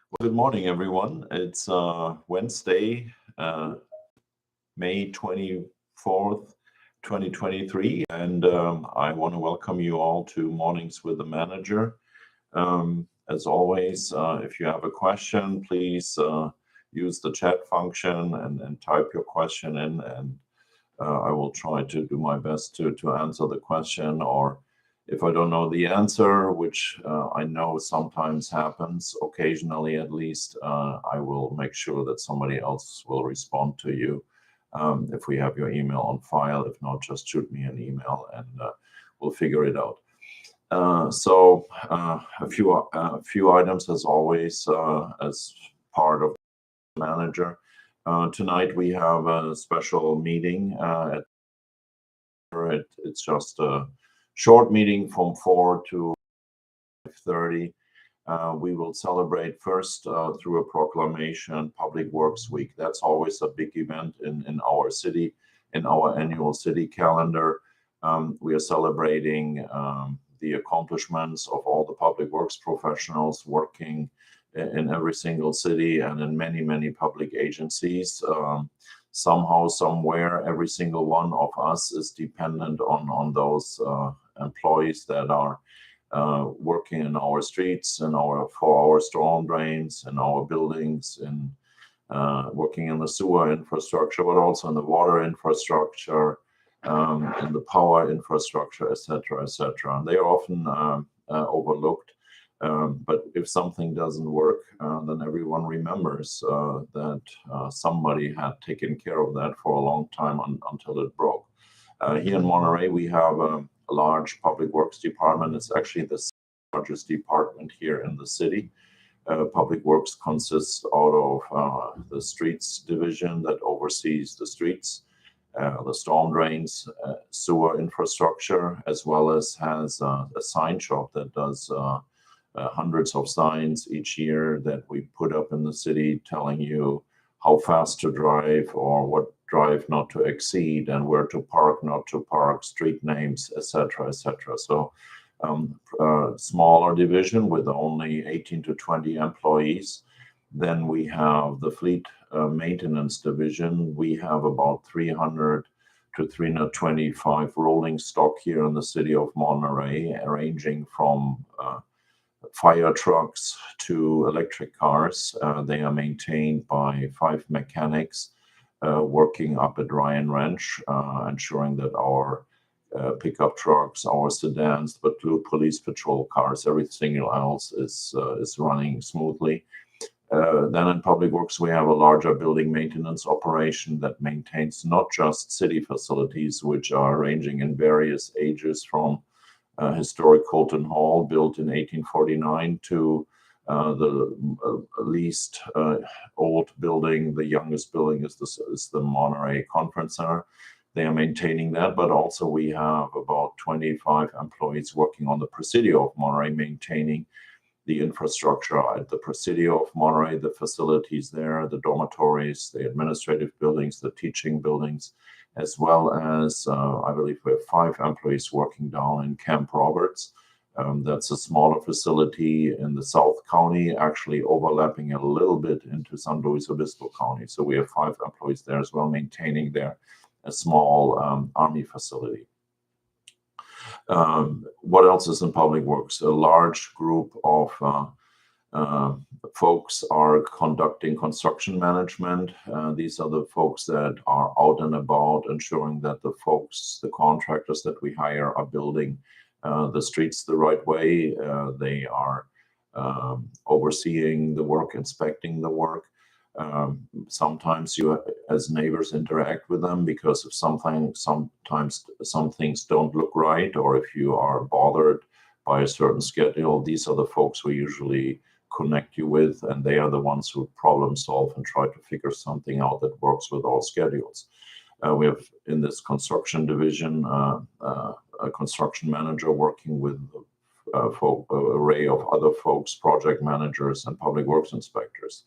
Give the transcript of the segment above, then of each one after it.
Well, good morning, everyone. It's Wednesday, May 24th, 2023, and I want to welcome you all to Mornings with the Manager. As always, if you have a question, please use the chat function and type your question in, and I will try to do my best to answer the question, or if I don't know the answer, which I know sometimes happens, occasionally at least, I will make sure that somebody else will respond to you if we have your email on file. If not, just shoot me an email and we'll figure it out. A few items as always as part of the manager. Tonight we have a special meeting it's just a short meeting from 4 to 5:30. We will celebrate first through a proclamation, Public Works Week. That's always a big event in our city, in our annual city calendar. We are celebrating the accomplishments of all the public works professionals working in every single city and in many, many public agencies. Somehow, somewhere, every single one of us is dependent on those employees that are working in our streets and for our storm drains and our buildings, and working in the sewer infrastructure, but also in the water infrastructure, in the power infrastructure, etc., etc. They are often overlooked. But if something doesn't work, then everyone remembers that somebody had taken care of that for a long time until it broke. Here in Monterey, we have a large public works department. It's actually the largest department here in the city. Public works consists out of the streets division that oversees the streets, the storm drains, sewer infrastructure, as well as has a sign shop that does hundreds of signs each year that we put up in the city telling you how fast to drive or what drive not to exceed and where to park, not to park, street names, etc., etc. So smaller division with only 18 to 20 employees. Then we have the fleet maintenance division. We have about 300 to 325 rolling stock here in the city of Monterey, ranging from fire trucks to electric cars. They are maintained by 5 mechanics working up at Ryan Ranch, ensuring that our pickup trucks, our sedans, but blue police patrol cars, everything else is running smoothly. Then in Public Works, we have a larger building maintenance operation that maintains not just city facilities, which are ranging in various ages from historic Colton Hall, built in 1849, to the least old building. The youngest building is the Monterey Conference Center. They are maintaining that, but also we have about 25 employees working on the Presidio of Monterey, maintaining the infrastructure at the Presidio of Monterey, the facilities there, the dormitories, the administrative buildings, the teaching buildings, as well as I believe we have 5 employees working down in Camp Roberts. That's a smaller facility in the South County, actually overlapping a little bit into San Luis Obispo County. So we have 5 employees there as well, maintaining a small Army facility. What else is in Public Works? A large group of folks are conducting construction management. These are the folks that are out and about, ensuring that the contractors that we hire, are building the streets the right way. They are overseeing the work, inspecting the work. Sometimes you, as neighbors, interact with them because if sometimes some things don't look right, or if you are bothered by a certain schedule, these are the folks we usually connect you with, and they are the ones who problem solve and try to figure something out that works with all schedules. We have in this construction division a construction manager working with array of other folks, project managers and public works inspectors.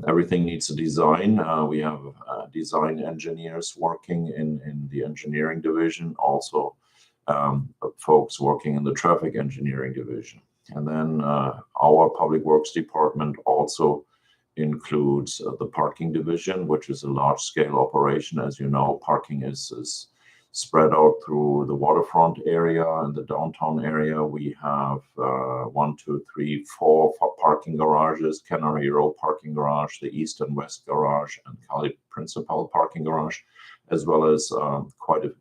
Everything needs a design. We have design engineers working in the engineering division, also folks working in the traffic engineering division. And then our public works department also includes the parking division, which is a large scale operation. As you know, parking is spread out through the waterfront area and the downtown area. We have 1, 2, 3, 4 parking garages: Canary Row parking garage, the East and West garage, and Cali Principal parking garage, as well as quite a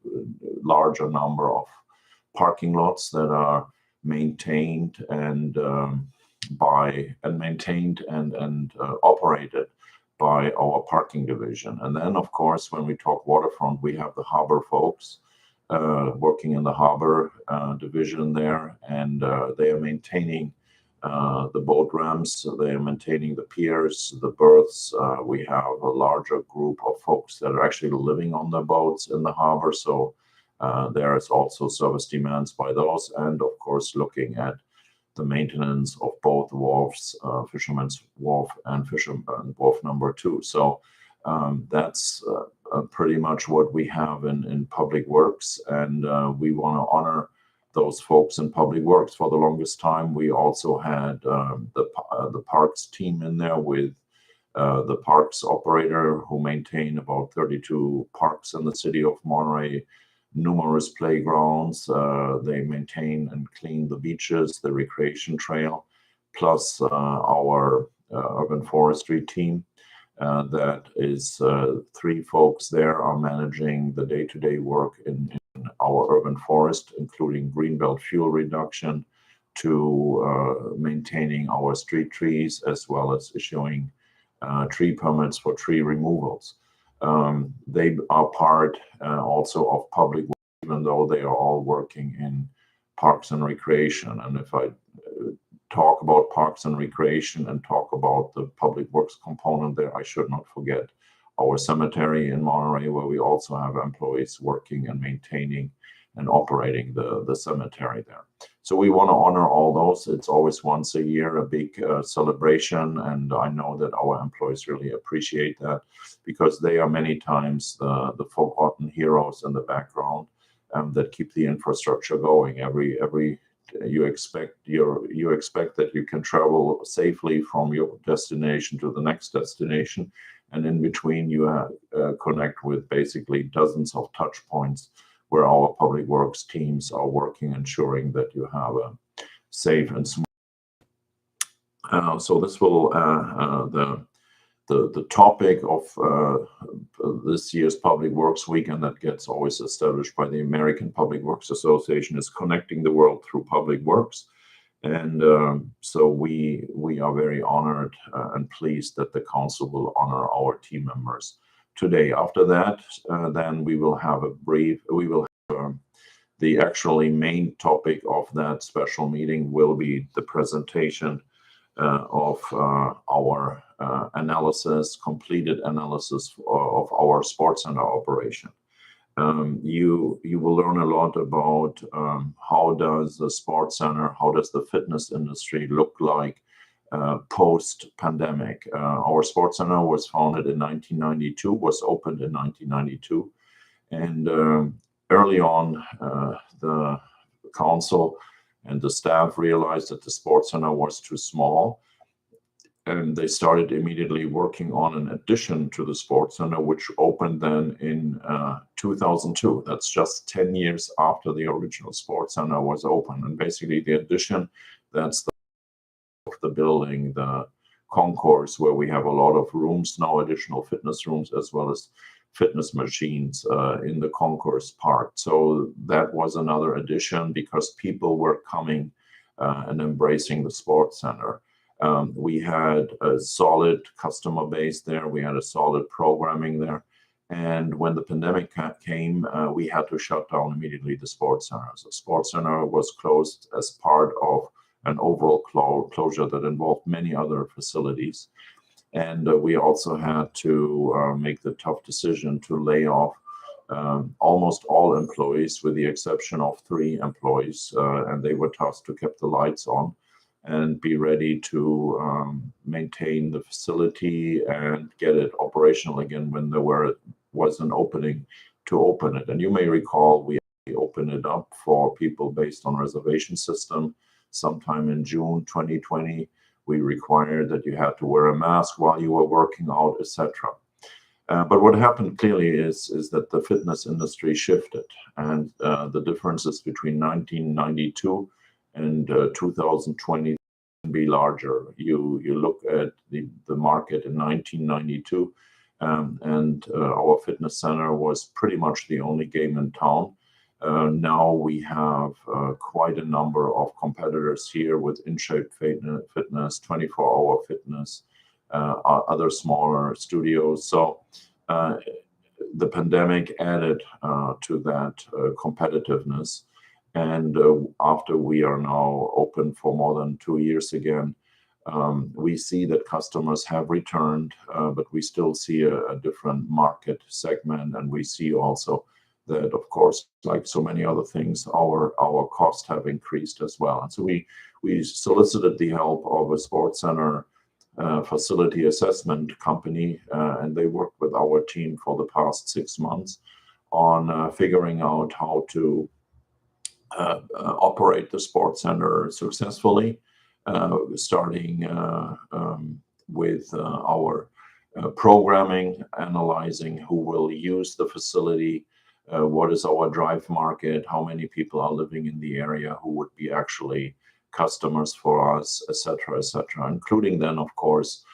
larger number of parking lots that are maintained and operated by our parking division. And then, of course, when we talk waterfront, we have the harbor folks working in the harbor division there, and they are maintaining the boat ramps, they are maintaining the piers, the berths. We have a larger group of folks that are actually living on the boats in the harbor, so there is also service demands by those, and of course looking at the maintenance of both wharfs, Fisherman's Wharf and Fisherman Wharf number 2. So that's pretty much what we have in public works, and we want to honor those folks in public works. For the longest time, we also had the parks team in there with the parks operator, who maintain about 32 parks in the city of Monterey, numerous playgrounds. They maintain and clean the beaches, the recreation trail, plus our urban forestry team. That is 3 folks there are managing the day-to-day work in our urban forest, including greenbelt fuel reduction to maintaining our street trees, as well as issuing tree permits for tree removals. They are part also of public works, even though they are all working in parks and recreation. And if I talk about parks and recreation and talk about the public works component there, I should not forget our cemetery in Monterey, where we also have employees working and maintaining and operating the cemetery there. So we want to honor all those. It's always once a year, a big celebration, and I know that our employees really appreciate that, because they are many times the forgotten heroes in the background that keep the infrastructure going. You expect that you can travel safely from your destination to the next destination, and in between you connect with basically dozens of touch points where our public works teams are working, ensuring that you have a safe and smooth. So this will the topic of this year's Public Works Week, and that gets always established by the American Public Works Association, is connecting the world through public works. And so we are very honored and pleased that the council will honor our team members today. After that, then we will have the actually main topic of that special meeting will be the presentation of our completed analysis of our sports center operation. You will learn a lot about how does the sports center, how does the fitness industry look like post-pandemic. Our sports center was founded in 1992, was opened in 1992, and early on the council and the staff realized that the sports center was too small, and they started immediately working on an addition to the sports center, which opened then in 2002. That's just 10 years after the original sports center was open. And basically the addition, that's the building, the concourse, where we have a lot of rooms now, additional fitness rooms, as well as fitness machines in the concourse part. So that was another addition, because people were coming and embracing the sports center. We had a solid customer base there. We had a solid programming there. And when the pandemic came, we had to shut down immediately the sports center. So the sports center was closed as part of an overall closure that involved many other facilities. And we also had to make the tough decision to lay off almost all employees, with the exception of 3 employees. And they were tasked to keep the lights on and be ready to maintain the facility and get it operational again when there was an opening to open it. And you may recall we opened it up for people based on reservation system. sometime in June 2020, we required that you had to wear a mask while you were working out, etc. But what happened clearly is that the fitness industry shifted, and the differences between 1992 and 2020 can be larger. You look at the market in 1992, and our fitness center was pretty much the only game in town. Now we have quite a number of competitors here with InShape Fitness, 24-hour fitness, other smaller studios. So the pandemic added to that competitiveness. And after we are now open for more than 2 years again, we see that customers have returned, but we still see a different market segment. And we see also that, of course, like so many other things, our costs have increased as well. And so we solicited the help of a sports center facility assessment company, and they worked with our team for the past 6 months on figuring out how to operate the sports center successfully, starting with our programming, analyzing who will use the facility, what is our drive market, how many people are living in the area who would be actually customers for us, etc., including then, of course,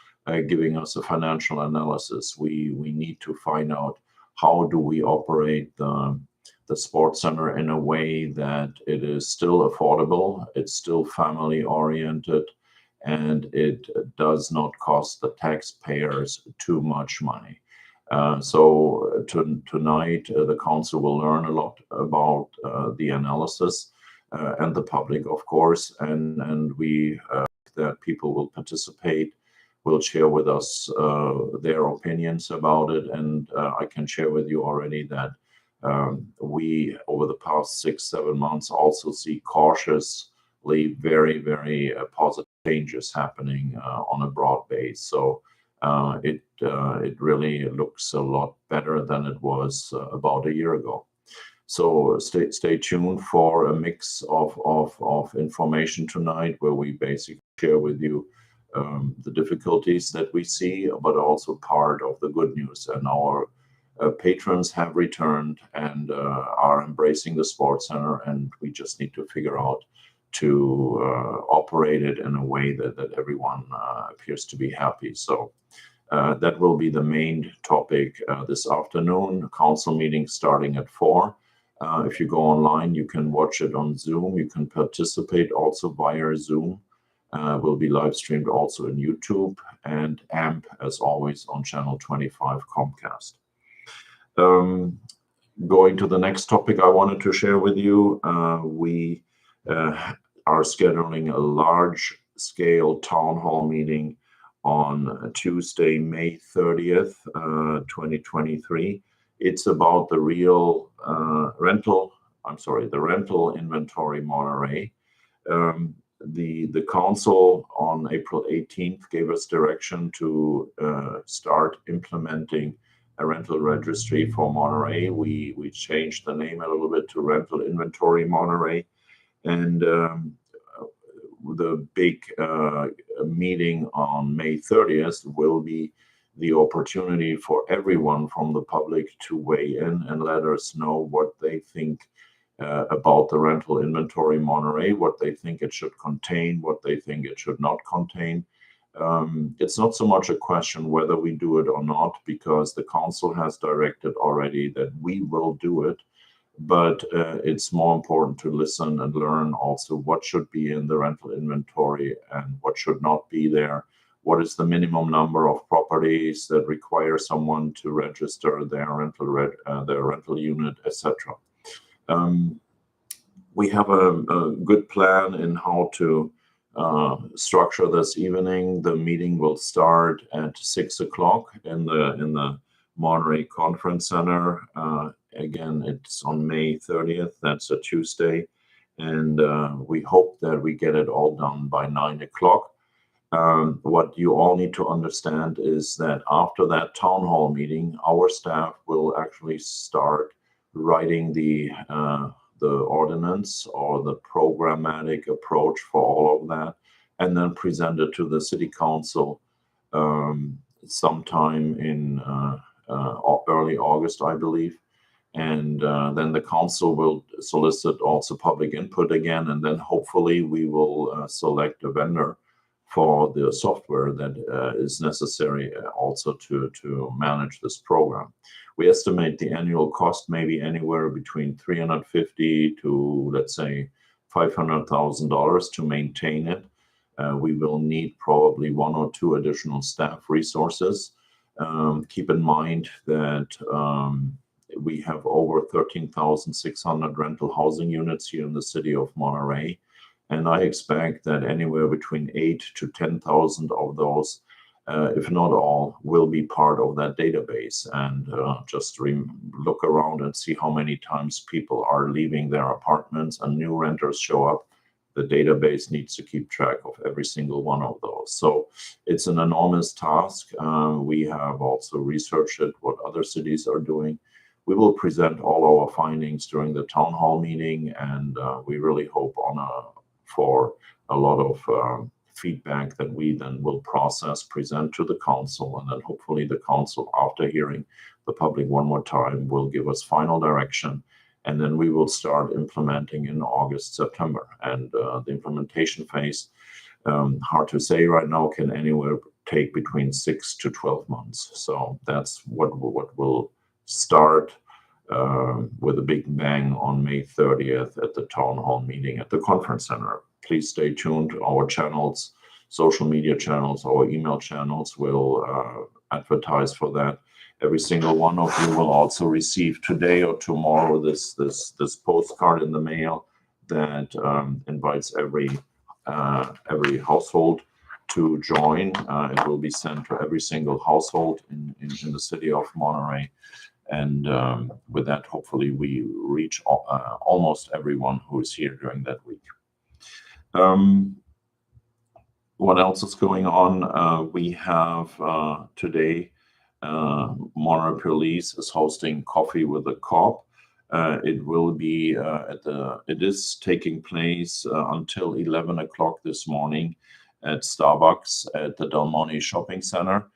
giving us a financial analysis. We need to find out how do we operate the sports center in a way that it is still affordable, it's still family oriented, and it does not cost the taxpayers too much money. So tonight, the council will learn a lot about the analysis and the public, of course, and we that people will participate, will share with us their opinions about it. And I can share with you already that we, over the past 6-7 months, also see cautiously very, very positive changes happening on a broad base. So it really looks a lot better than it was about a year ago. So stay tuned for a mix of information tonight, where we basically share with you the difficulties that we see, but also part of the good news. And our patrons have returned and are embracing the sports center, and we just need to figure out to operate it in a way that everyone appears to be happy. So that will be the main topic this afternoon. Council meeting starting at 4. If you go online, you can watch it on Zoom. You can participate also via Zoom. Will be live streamed also in YouTube and AMP, as always, on channel 25 Comcast. Going to the next topic I wanted to share with you, we are scheduling a large-scale town hall meeting on Tuesday, May 30th, 2023. It's about the rental inventory Monterey. The council on April 18th gave us direction to start implementing a rental registry for Monterey. We changed the name a little bit to Rental Inventory Monterey, and the big meeting on May 30th will be the opportunity for everyone from the public to weigh in and let us know what they think about the rental inventory Monterey, what they think it should contain, what they think it should not contain. It's not so much a question whether we do it or not, because the council has directed already that we will do it. But it's more important to listen and learn also what should be in the rental inventory and what should not be there. What is the minimum number of properties that require someone to register their rental unit, etc. We have a good plan in how to structure this evening. The meeting will start at 6 o'clock in the Monterey Conference Center. Again, it's on May 30th. That's a Tuesday. And we hope that we get it all done by 9 o'clock. What you all need to understand is that after that town hall meeting, our staff will actually start writing the the ordinance or the programmatic approach for all of that, and then present it to the city council sometime in early August, I believe. And then the council will solicit also public input again, and then hopefully we will select a vendor for the software that is necessary also to manage this program. We estimate the annual cost maybe anywhere between $350 to, let's say, $500,000 to maintain it. We will need probably 1 or 2 additional staff resources. Keep in mind that we have over 13,600 rental housing units here in the city of Monterey. And I expect that anywhere between 8 to 10,000 of those, if not all, will be part of that database. And just look around and see how many times people are leaving their apartments and new renters show up. The database needs to keep track of every single one of those. So it's an enormous task. We have also researched it, what other cities are doing. We will present all our findings during the town hall meeting, and we really hope for a lot of feedback that we then will process, present to the council, and then hopefully the council, after hearing the public one more time, will give us final direction, and then we will start implementing in August, September. And the implementation phase, hard to say right now, can anywhere take between 6 to 12 months. So that's what will start with a big bang on May 30th at the town hall meeting at the conference center. Please stay tuned. Our channels, social media channels, our email channels will advertise for that. Every single one of you will also receive today or tomorrow this postcard in the mail that invites every household to join. It will be sent to every single household in the city of Monterey. And with that, hopefully we reach almost everyone who is here during that week. What else is going on? We have today, Monterey Police is hosting Coffee with a Cop. It will be it is taking place until 11 o'clock this morning at Starbucks at the Del Monte Shopping Center.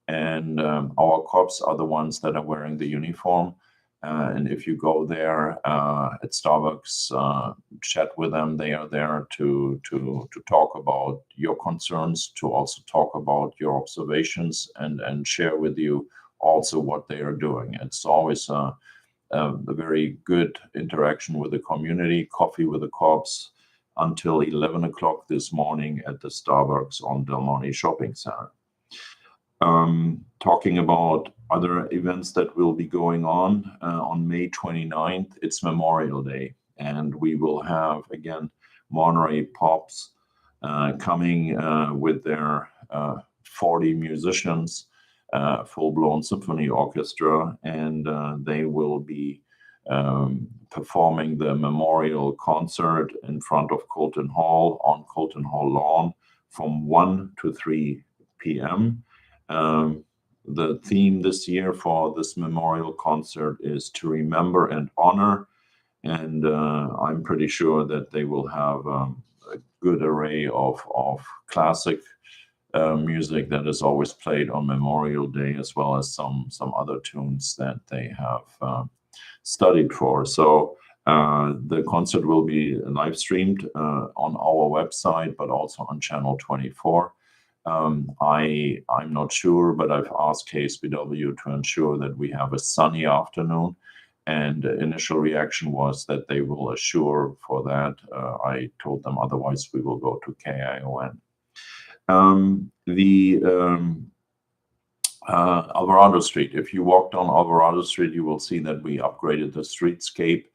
And our cops are the ones that are wearing the uniform. And if you go there at Starbucks, chat with them. They are there to talk about your concerns, to also talk about your observations, and share with you also what they are doing. It's always a very good interaction with the community. Coffee with the Cops until 11 o'clock this morning at the Starbucks on Del Monte Shopping Center. Talking about other events that will be going on May 29th, it's Memorial Day, and we will have, again, Monterey Pops coming with their 40 musicians, full-blown symphony orchestra, and they will be performing the memorial concert in front of Colton Hall on Colton Hall lawn from 1 to 3 p.m. The theme this year for this memorial concert is to remember and honor, and I'm pretty sure that they will have a good array of classic music that is always played on Memorial Day, as well as some other tunes that they have studied for. So the concert will be live streamed on our website, but also on Channel 24. I'm not sure, but I've asked KSBW to ensure that we have a sunny afternoon, and the initial reaction was that they will assure for that. I told them otherwise we will go to KION. Alvarado Street. If you walk down Alvarado Street, you will see that we upgraded the streetscape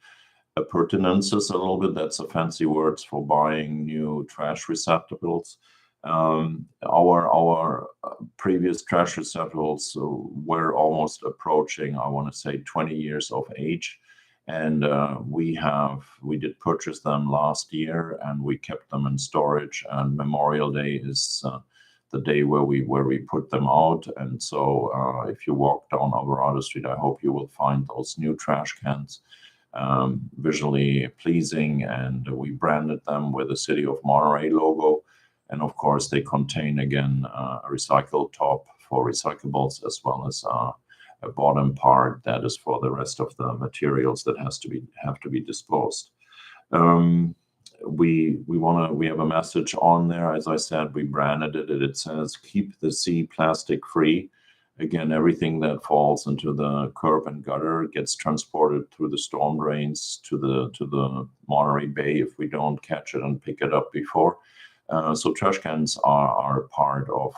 appurtenances a little bit. That's a fancy words for buying new trash receptacles. Our previous trash receptacles were almost approaching, I want to say, 20 years of age, and we did purchase them last year, and we kept them in storage. And Memorial Day is the day where we put them out. And so, if you walk down Alvarado Street, I hope you will find those new trash cans visually pleasing, and we branded them with the City of Monterey logo. And of course, they contain again a recycled top for recyclables, as well as a bottom part that is for the rest of the materials that have to be disposed. We have a message on there. As I said, we branded it. It says, "Keep the sea plastic free." Again, everything that falls into the curb and gutter gets transported through the storm drains to the Monterey Bay if we don't catch it and pick it up before. So trash cans are part of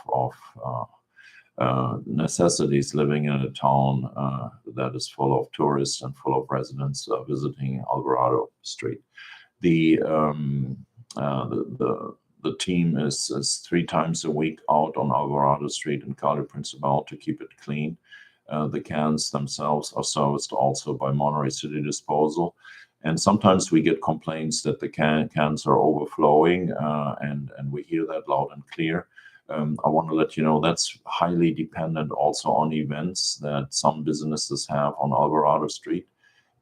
necessities living in a town that is full of tourists and full of residents visiting Alvarado Street. The team is 3 times a week out on Alvarado Street in Calle Principal to keep it clean. The cans themselves are serviced also by Monterey City Disposal. And sometimes we get complaints that the cans are overflowing, and we hear that loud and clear. I want to let you know that's highly dependent also on events that some businesses have on Alvarado Street.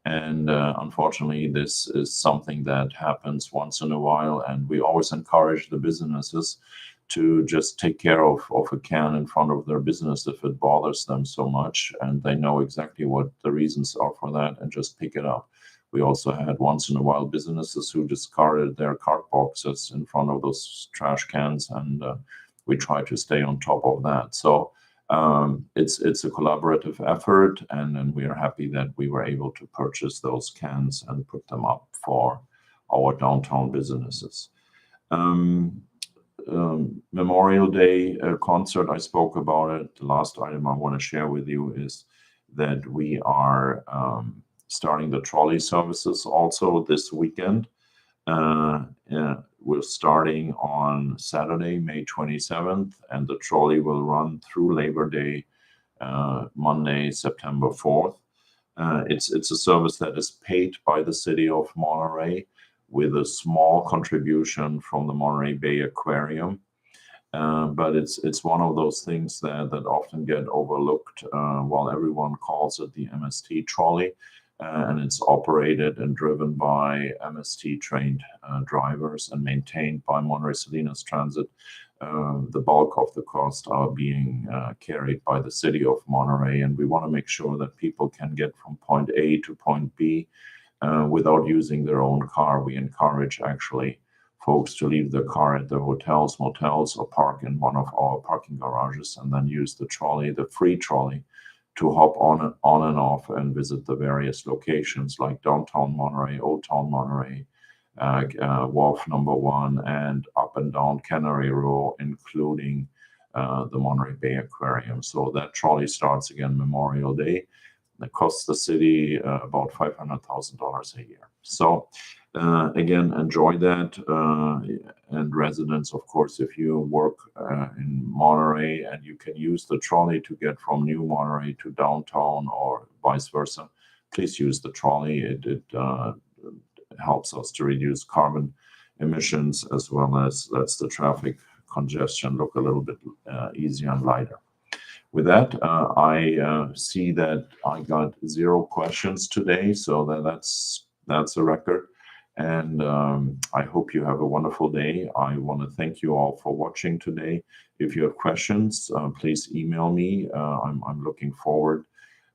And unfortunately, this is something that happens once in a while. And we always encourage the businesses to just take care of a can in front of their business if it bothers them so much. And they know exactly what the reasons are for that, and just pick it up. We also had once in a while businesses who discarded their card boxes in front of those trash cans. And we try to stay on top of that. So it's a collaborative effort, and we are happy that we were able to purchase those cans and put them up for our downtown businesses. Memorial Day concert, I spoke about it. The last item I want to share with you is that we are starting the trolley services also this weekend. We're starting on Saturday, May 27th, and the trolley will run through Labor Day, Monday, September 4th. It's a service that is paid by the city of Monterey with a small contribution from the Monterey Bay Aquarium. But it's one of those things that often get overlooked while everyone calls it the MST trolley. And it's operated and driven by MST trained drivers and maintained by Monterey Salinas Transit. The bulk of the costs are being carried by the city of Monterey, and we want to make sure that people can get from point A to point B without using their own car. We encourage actually folks to leave their car at the hotels, motels, or park in one of our parking garages, and then use the trolley, the free trolley, to hop on and off and visit the various locations like downtown Monterey, Old Town Monterey, Wharf Number 1, and up and down Cannery Row, including the Monterey Bay Aquarium. So that trolley starts again Memorial Day. It costs the city about $500,000 a year. So again, enjoy that. And residents, of course, if you work in Monterey and you can use the trolley to get from New Monterey to downtown or vice versa, please use the trolley. It helps us to reduce carbon emissions, as well as lets the traffic congestion look a little bit easier and lighter. With that, I see that I got 0 questions today, so that's a record. And I hope you have a wonderful day. I want to thank you all for watching today. If you have questions, please email me. I'm looking forward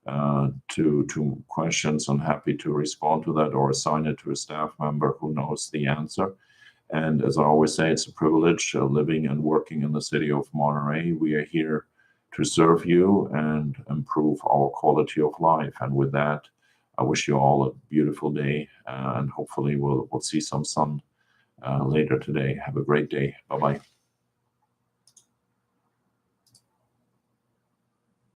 to questions. I'm happy to respond to that or assign it to a staff member who knows the answer. And as I always say, it's a privilege living and working in the city of Monterey. We are here to serve you and improve our quality of life. And with that, I wish you all a beautiful day, and hopefully we'll see some sun later today. Have a great day. Bye-bye.